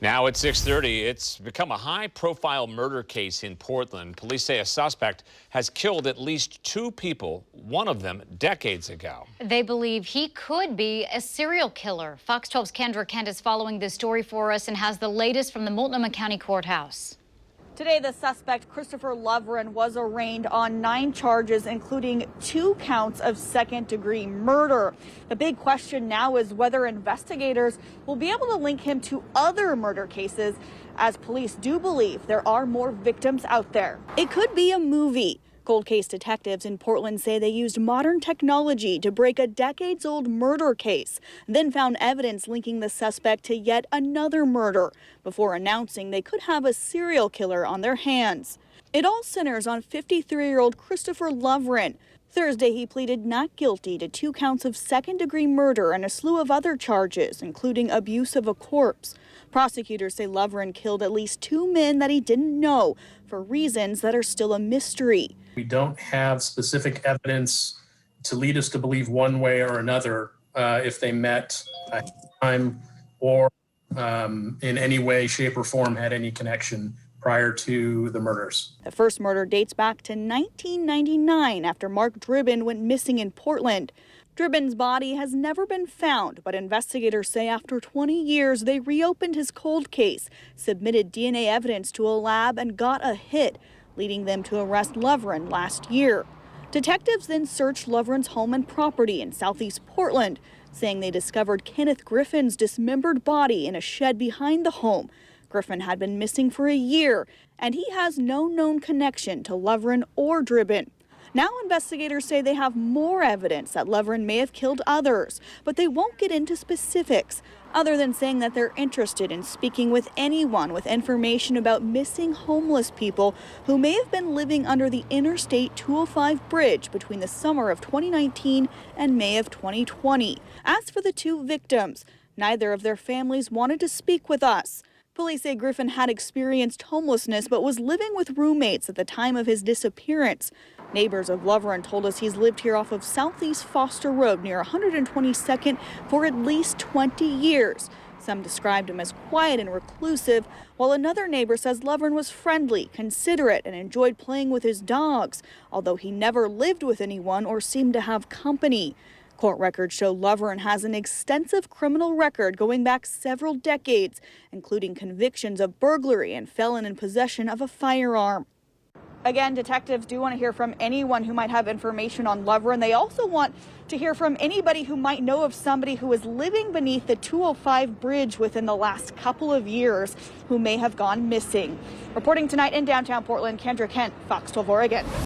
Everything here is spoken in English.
Now at 6:30, it's become a high-profile murder case in Portland. Police say a suspect has killed at least 2 people, one of them decades ago. They believe he could be a serial killer. Fox 12's Kendra Kent is following this story for us and has the latest from the Multnomah County Courthouse. Today, the suspect, Christopher Lovren, was arraigned on 9 charges, including 2 counts of second-degree murder. The big question now is whether investigators will be able to link him to other murder cases, as police do believe there are more victims out there. It could be a movie. Cold case detectives in Portland say they used modern technology to break a decades-old murder case, then found evidence linking the suspect to yet another murder before announcing they could have a serial killer on their hands. It all centers on 53-year-old Christopher Lovren. Thursday, he pleaded not guilty to 2 counts of second-degree murder and a slew of other charges, including abuse of a corpse. Prosecutors say Lovren killed at least 2 men that he didn't know for reasons that are still a mystery. We don't have specific evidence to lead us to believe one way or another if they met at the time or in any way, shape, or form had any connection prior to the murders. The first murder dates back to 1999 after Mark Dribbin went missing in Portland. Dribbin's body has never been found, but investigators say after 20 years they reopened his cold case, submitted DNA evidence to a lab, and got a hit, leading them to arrest Lovren last year. Detectives then searched Lovren's home and property in southeast Portland, saying they discovered Kenneth Griffin's dismembered body in a shed behind the home. Griffin had been missing for a year, and he has no known connection to Lovren or Dribbin. Now investigators say they have more evidence that Lovren may have killed others, but they won't get into specifics, other than saying that they're interested in speaking with anyone with information about missing homeless people who may have been living under the Interstate 205 bridge between the summer of 2019 and May of 2020. As for the 2 victims, neither of their families wanted to speak with us. Police say Griffin had experienced homelessness but was living with roommates at the time of his disappearance. Neighbors of Lovren told us he's lived here off of Southeast Foster Road near 122nd for at least 20 years. Some described him as quiet and reclusive, while another neighbor says Lovren was friendly, considerate, and enjoyed playing with his dogs, although he never lived with anyone or seemed to have company. Court records show Lovren has an extensive criminal record going back several decades, including convictions of burglary and felon in possession of a firearm. Again, detectives do want to hear from anyone who might have information on Lovren. They also want to hear from anybody who might know of somebody who is living beneath the 205 bridge within the last couple of years who may have gone missing. Reporting tonight in downtown Portland, Kendra Kent, Fox 12 Oregon.